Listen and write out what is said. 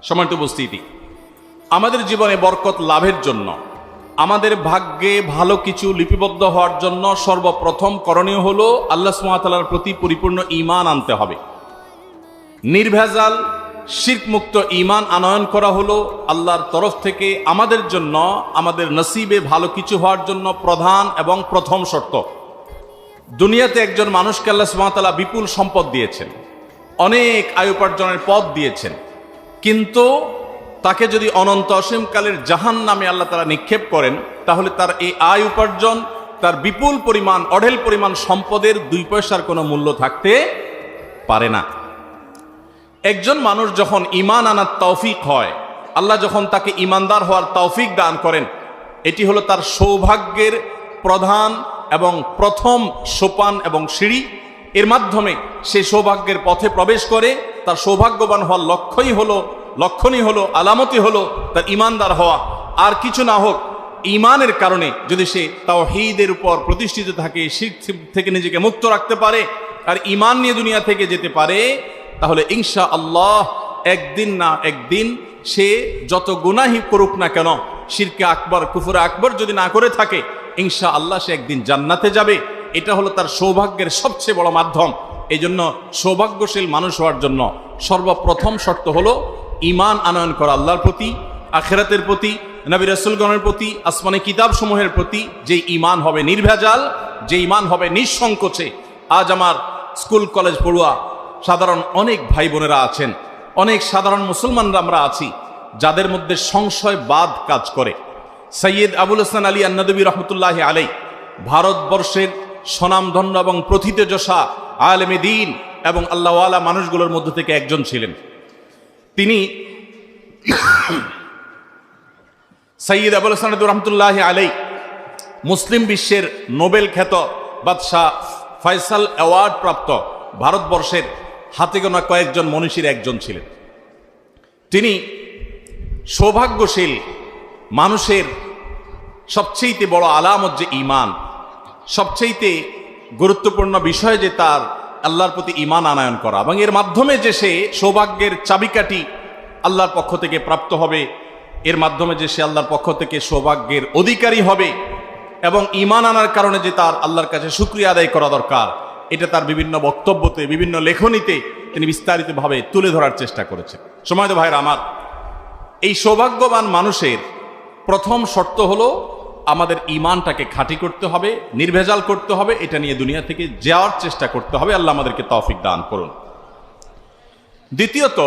সম্মানিত উপস্থিতি, আমাদের জীবনে বরকত লাভের জন্য, আমাদের ভাগ্যে ভালো কিছু লিপিবদ্ধ হওয়ার জন্য সর্বপ্রথম করণীয় হলো আল্লাহ সুবহানাহু ওয়া তাআলার প্রতি পরিপূর্ণ ঈমান আনতে হবে। নির্ভেজাল শিরকমুক্ত ঈমান আনয়ন করা হলো আল্লাহর তরফ থেকে আমাদের জন্য, আমাদের নসিবে ভালো কিছু হওয়ার জন্য প্রধান এবং প্রথম শর্ত। দুনিয়াতে একজন মানুষকে আল্লাহ সুবহানাহু ওয়া তাআলা বিপুল সম্পদ দিয়েছেন, অনেক আয় উপার্জনের পথ দিয়েছেন, কিন্তু তাকে যদি অনন্ত অসীমকালের জাহান্নামে আল্লাহ তাআলা নিক্ষেপ করেন, তাহলে তার এই আয় উপার্জন, তার বিপুল পরিমাণ, অঢেল পরিমাণ সম্পদের 2 পয়সার কোনো মূল্য থাকতে পারে না। একজন মানুষ যখন ঈমান আনার তৌফিক হয়, আল্লাহ যখন তাকে ঈমানদার হওয়ার তৌফিক দান করেন, এটি হলো তার সৌভাগ্যের প্রধান এবং প্রথম সোপান এবং সিঁড়ি। এর মাধ্যমে সে সৌভাগ্যের পথে প্রবেশ করে। তার সৌভাগ্যবান হওয়ার লক্ষণই হলো আলামতি হলো তার ঈমানদার হওয়া। আর কিছু না হোক, ঈমানের কারণে যদি সে তাওহীদের উপর প্রতিষ্ঠিত থাকে, শিরক থেকে নিজেকে মুক্ত রাখতে পারে আর ঈমান নিয়ে দুনিয়া থেকে যেতে পারে, তাহলে ইনশাআল্লাহ একদিন না একদিন সে যত গুনাহই করুক না কেন, শিরকে আকবর, কুফরে আকবর যদি না করে থাকে, ইনশাআল্লাহ সে একদিন জান্নাতে যাবে। এটা হলো তার সৌভাগ্যের সবচেয়ে বড় মাধ্যম। এই জন্য সৌভাগ্যশীল মানুষ হওয়ার জন্য সর্বপ্রথম শর্ত হলো ঈমান আনয়ন করা আল্লাহর প্রতি, আখিরাতের প্রতি, নবী রাসূলগণের প্রতি, আসমানি কিতাব সমূহের প্রতি। যে ঈমান হবে নির্ভেজাল, যে ঈমান হবে নিঃসংকোচে। আজ আমার স্কুল কলেজ পড়ুয়া সাধারণ অনেক ভাই বোনেরা আছেন, অনেক সাধারণ মুসলমানরা আমরা আছি, যাদের মধ্যে সংশয়বাদ কাজ করে। সৈয়দ আবুল হাসান আলী আন-নদভী রহমতুল্লাহি আলাইহি ভারতবর্ষের স্বনামধন্য এবং প্রথিতযশা আলেমে দ্বীন এবং আল্লাহওয়ালা মানুষগুলোর মধ্য থেকে একজন ছিলেন। তিনি সৈয়দ আবুল হাসান রহমতুল্লাহি আলাইহি মুসলিম বিশ্বের নোবেল খ্যাত বাদশাহ ফয়সাল অ্যাওয়ার্ড প্রাপ্ত ভারতবর্ষের হাতে গোনা কয়েকজন মনীষীর একজন ছিলেন। তিনি সৌভাগ্যশীল মানুষের সবচেয়ে বড় আলামত যে ঈমান, সবচেয়ে গুরুত্বপূর্ণ বিষয় যে তার আল্লাহর প্রতি ঈমান আনয়ন করা, এবং এর মাধ্যমে যে সে সৌভাগ্যের চাবিকাঠি আল্লাহর পক্ষ থেকে প্রাপ্ত হবে, এর মাধ্যমে যে সে আল্লাহর পক্ষ থেকে সৌভাগ্যের অধিকারী হবে, এবং ঈমান আনার কারণে যে তার আল্লাহর কাছে শুকরিয়া আদায় করা দরকার, এটা তার বিভিন্ন বক্তব্যতে, বিভিন্ন লেখনীতে তিনি বিস্তারিতভাবে তুলে ধরার চেষ্টা করেছেন। সম্মানিত ভাইরা আমার, এই সৌভাগ্যবান মানুষের প্রথম শর্ত হলো আমাদের ঈমানটাকে খাঁটি করতে হবে, নির্ভেজাল করতে হবে। এটা নিয়ে দুনিয়া থেকে যাওয়ার চেষ্টা করতে হবে। আল্লাহ আমাদেরকে তৌফিক দান করুন। দ্বিতীয়ত,